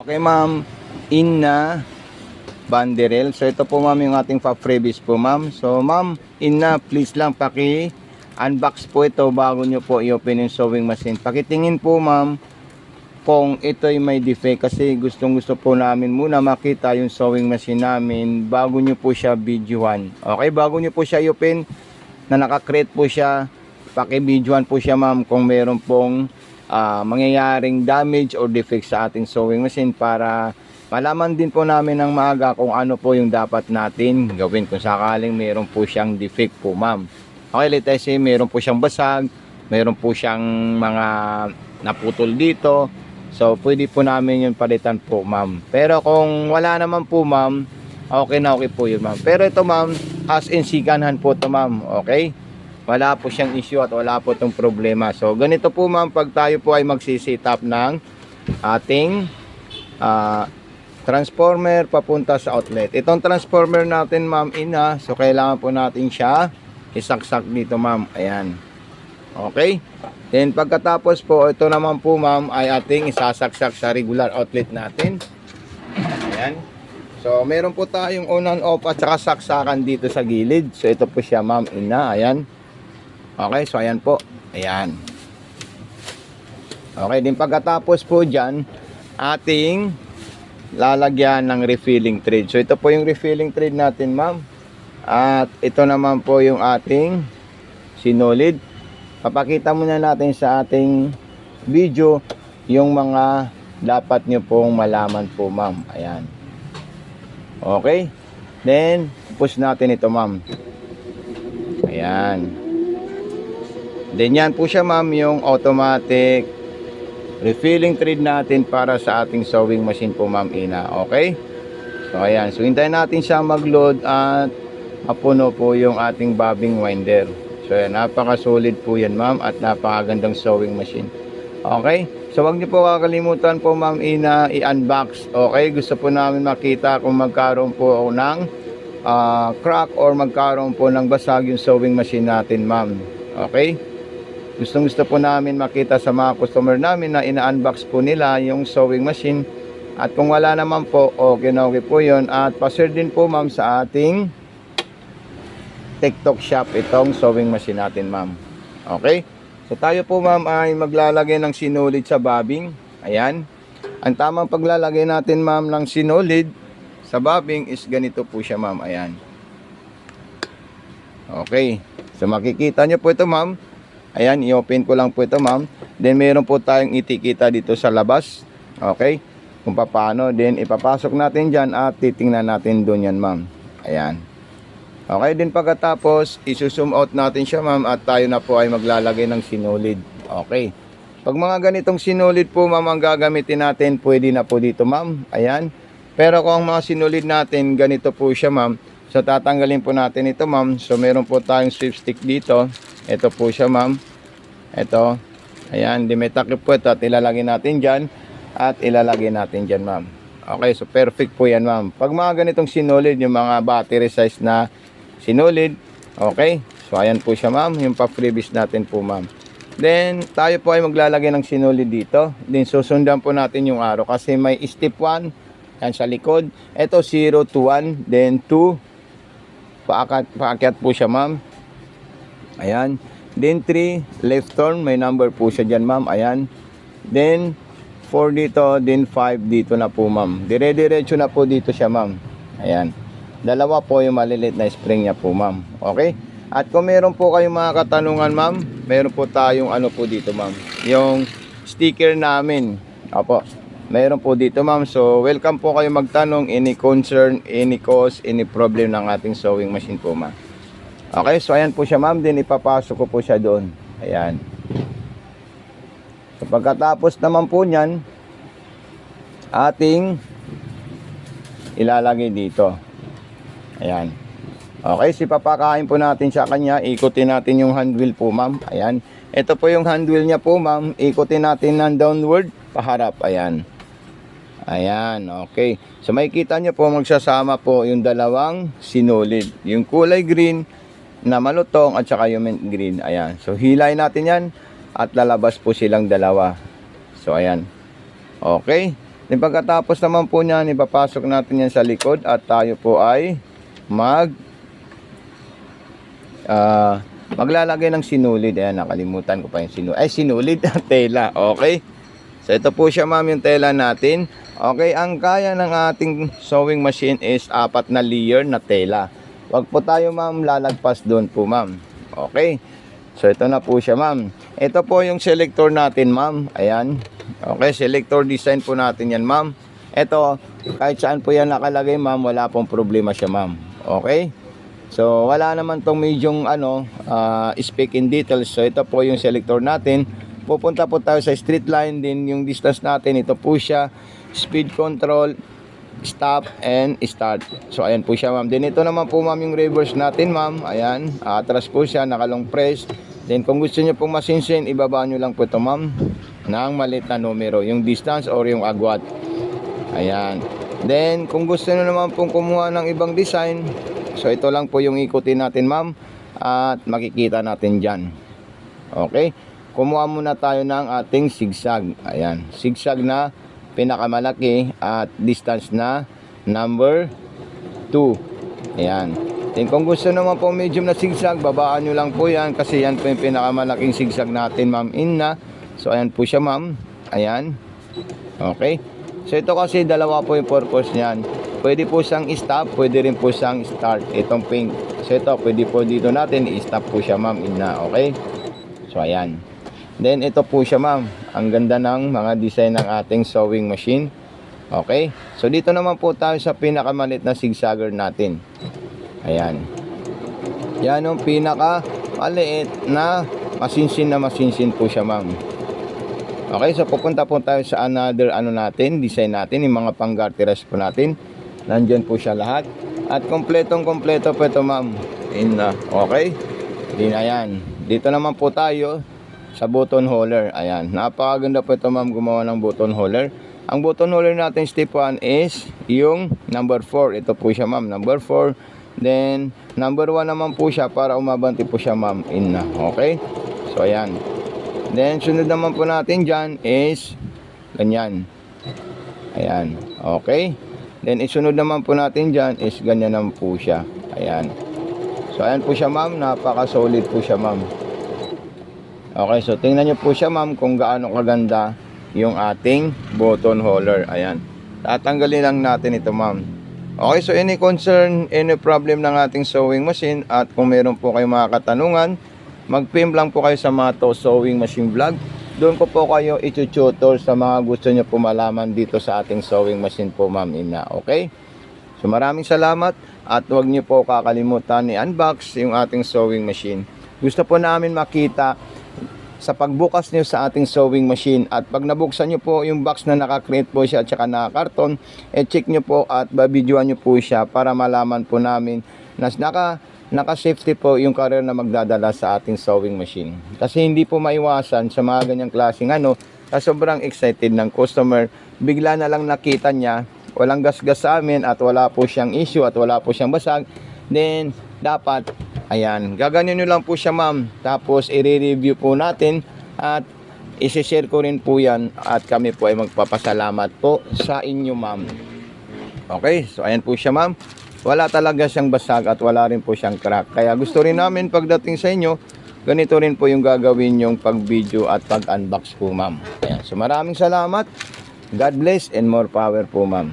Okay, ma'am. Inna Banderel. So, ito po, ma'am, yung ating freebies po, ma'am. So, ma'am, Inna, please lang unbox po ito bago nyo po i-open yung sewing machine. Pakitingin po, ma'am, kung ito ay may defect kasi gustong-gusto po namin muna makita yung sewing machine namin bago nyo po siya videoan. Okay, bago nyo po siya i-open na naka-create po siya, paki-videoan po siya, ma'am, kung meron pong mangyayaring damage or defect sa ating sewing machine para malaman din po namin ng maaga kung ano po yung dapat natin gawin kung sakaling meron po siyang defect po, ma'am. Okay, let's say meron po siyang basag, meron po siyang mga naputol dito, so pwede po namin yung palitan po, ma'am. Pero kung wala naman po, ma'am, okay na okay po yun, ma'am. Pero ito, ma'am, as in sikanhan po ito, ma'am. Okay, wala po siyang issue at wala po itong problema. So ganito po, ma'am, pag tayo po ay magsisit up ng ating transformer papunta sa outlet. Itong transformer natin, ma'am, Ina, so kailangan po natin siya isaksak dito, ma'am. Ayan. Okay, then pagkatapos po, ito naman po, ma'am, ay ating isasaksak sa regular outlet natin. Ayan. So meron po tayong on and off at saka saksakan dito sa gilid. So ito po siya, ma'am, Ina. Ayan. Okay, so ayan po. Ayan. Okay, din pagkatapos po dyan, ating lalagyan ng refilling thread. So ito po yung refilling thread natin, ma'am. At ito naman po yung ating sinulid. Papakita muna natin sa ating video yung mga dapat nyo pong malaman po, ma'am. Ayan. Okay. Then, push natin ito, ma'am. Ayan. Then yan po siya, ma'am, yung automatic refilling thread natin para sa ating sewing machine po, ma'am, Ina. Okay? So ayan, so hintayin natin siya mag-load at mapuno po yung ating bobbing winder. So ayan, napaka-solid po yan, ma'am, at napakagandang sewing machine. Okay? So wag niyo po kakalimutan po, ma'am, Ina, i-unbox. Okay? Gusto po namin makita kung magkaroon po ng crack or magkaroon po ng basag yung sewing machine natin, ma'am. Okay? Gusto po namin makita sa mga customer namin na ina-unbox po nila yung sewing machine. At kung wala naman po, okay na okay po yun. At pa-share din po, ma'am, sa ating TikTok shop itong sewing machine natin, ma'am. Okay? So tayo po, ma'am, ay maglalagay ng sinulid sa bobbing. Ayan. Ang tamang paglalagay natin, ma'am, ng sinulid sa bobbing is ganito po siya, ma'am. Ayan. Okay. So makikita nyo po ito, ma'am. Ayan, i-open ko lang po ito, ma'am. Then meron po tayong itikita dito sa labas. Okay? Kung paano. Then ipapasok natin dyan at titingnan natin doon yan, ma'am. Ayan. Okay, din pagkatapos isusum out natin siya, ma'am, at tayo na po ay maglalagay ng sinulid. Okay. Pag mga ganitong sinulid po, ma'am, ang gagamitin natin, pwede na po dito, ma'am. Ayan. Pero kung ang mga sinulid natin, ganito po siya, ma'am. So tatanggalin po natin ito, ma'am. So meron po tayong sweepstick dito. Ito po siya, ma'am. Ito. Ayan, di may takip po ito at ilalagay natin dyan. At ilalagay natin dyan, ma'am. Okay, so perfect po yan, ma'am. Pag mga ganitong sinulid, yung mga battery size na sinulid, okay. So ayan po siya, ma'am. Yung pa-freebies natin po, ma'am. Then, tayo po ay maglalagay ng sinulid dito. Then, susundan po natin yung arrow kasi may step 1. Yan sa likod. Ito, 0 to 1. Then, 2. Paakyat po siya, ma'am. Ayan. Then 3, left turn. May number po siya dyan, ma'am. Ayan. Then 4 dito. Then 5 dito na po, ma'am. Dire-diretso na po dito siya, ma'am. Ayan. Dalawa po yung malilit na spring niya po, ma'am. Okay? At kung meron po kayong mga katanungan, ma'am, meron po tayong ano po dito, ma'am. Yung sticker namin. Opo. Meron po dito, ma'am. So, welcome po kayo magtanong. Any concern, any cause, any problem ng ating sewing machine po, ma'am. Okay, so ayan po siya, ma'am. Din ipapasok ko po siya doon. Ayan. So pagkatapos naman po niyan, ating ilalagay dito. Ayan. Okay, so papakain po natin siya kanya. Ikutin natin yung hand wheel po, ma'am. Ayan. Ito po yung hand wheel niya po, ma'am. Ikutin natin ng downward, paharap. Ayan. Ayan, okay. So makikita nyo po, magsasama po yung dalawang sinulid. Yung kulay green na malutong at saka yung mint green. Ayan. So hilay natin yan at lalabas po silang dalawa. So ayan. Okay. Then pagkatapos naman po niyan, ipapasok natin yan sa likod at tayo po ay maglalagay ng sinulid. Ayan, nakalimutan ko pa yung sinulid. Ay, sinulid ang tela. Okay. So ito po siya ma'am, yung tela natin. Okay, ang kaya ng ating sewing machine is 4 na layer na tela. Wag po tayo ma'am lalagpas doon po ma'am. Okay. So ito na po siya ma'am. Ito po yung selector natin ma'am. Ayan. Okay, selector design po natin yan ma'am. Ito, kahit saan po yan nakalagay ma'am, wala pong problema siya ma'am. Okay. So wala naman tong medyong speak in details. So ito po yung selector natin. Pupunta po tayo sa street line, din yung distance natin, ito po siya, speed control, stop and start. So ayan po siya ma'am. Then ito naman po ma'am yung reverse natin ma'am. Ayan, atras po siya, nakalong press. Then kung gusto niyo pong masinsin, ibaba niyo lang po ito ma'am ng maliit na numero, yung distance or yung agwat. Ayan. Then kung gusto niyo naman pong kumuha ng ibang design, so ito lang po yung ikutin natin ma'am at makikita natin dyan. Okay. Kumuha muna tayo ng ating zigzag. Ayan, zigzag na pinakamalaki at distance na number 2. Ayan. Then kung gusto naman po medium na zigzag, babaan nyo lang po yan kasi yan po yung pinakamalaking zigzag natin ma'am na. So ayan po siya ma'am. Ayan. Okay. So ito kasi dalawa po yung purpose niyan. Pwede po siyang stop, pwede rin po siyang start. Itong pink. So ito, pwede po dito natin i-stop po siya ma'am na. Okay. So ayan. Then ito po siya ma'am. Ang ganda ng mga design ng ating sewing machine. Okay. So dito naman po tayo sa pinakamalit na zigzagger natin. Ayan. Yan yung pinakamaliit na masinsin po siya ma'am. Okay. So pupunta po tayo sa another design natin. Yung mga pang-garteras po natin. Nandyan po siya lahat. At kompletong kompleto po ito ma'am. Okay. Din ayan. Dito naman po tayo sa button holder. Ayan, napakaganda po ito ma'am gumawa ng button holder. Ang button holder natin step 1 is yung number 4. Ito po siya ma'am, number 4. Then number 1 naman po siya para umabanti po siya ma'am okay. So ayan. Then sunod naman po natin dyan is ganyan. Ayan, okay. Then isunod naman po natin dyan is ganyan naman po siya. Ayan. So ayan po siya ma'am, napaka solid po siya ma'am. Okay, so tingnan nyo po siya ma'am kung gaano kaganda yung ating button holder. Ayan. Tatanggalin lang natin ito ma'am. Okay, so any concern, any problem ng ating sewing machine at kung meron po kayong mga katanungan, mag-PM lang po kayo sa Mato Sewing Machine Vlog. Doon ko po kayo i-tutor sa mga gusto nyo po malaman dito sa ating sewing machine po ma'am Okay? So maraming salamat at huwag nyo po kakalimutan i-unbox yung ating sewing machine. Gusto po namin makita sa pagbukas nyo sa ating sewing machine at pag nabuksan nyo po yung box na naka-create po siya at saka naka-karton, check nyo po at babidyoan nyo po siya para malaman po namin na naka-safety po yung carrier na magdadala sa ating sewing machine. Kasi hindi po maiwasan sa mga ganyang klaseng sa sobrang excited ng customer, bigla na lang nakita niya, walang gasgas sa amin at wala po siyang issue at wala po siyang basag, then dapat ayan, gaganyan nyo lang po siya ma'am. Tapos i-review po natin at isi-share ko rin po yan at kami po ay magpapasalamat po sa inyo ma'am. Okay, so ayan po siya ma'am. Wala talaga siyang basag at wala rin po siyang crack. Kaya gusto rin namin pagdating sa inyo, ganito rin po yung gagawin yung pag-video at pag-unbox po ma'am. Ayan, so maraming salamat. God bless and more power po ma'am.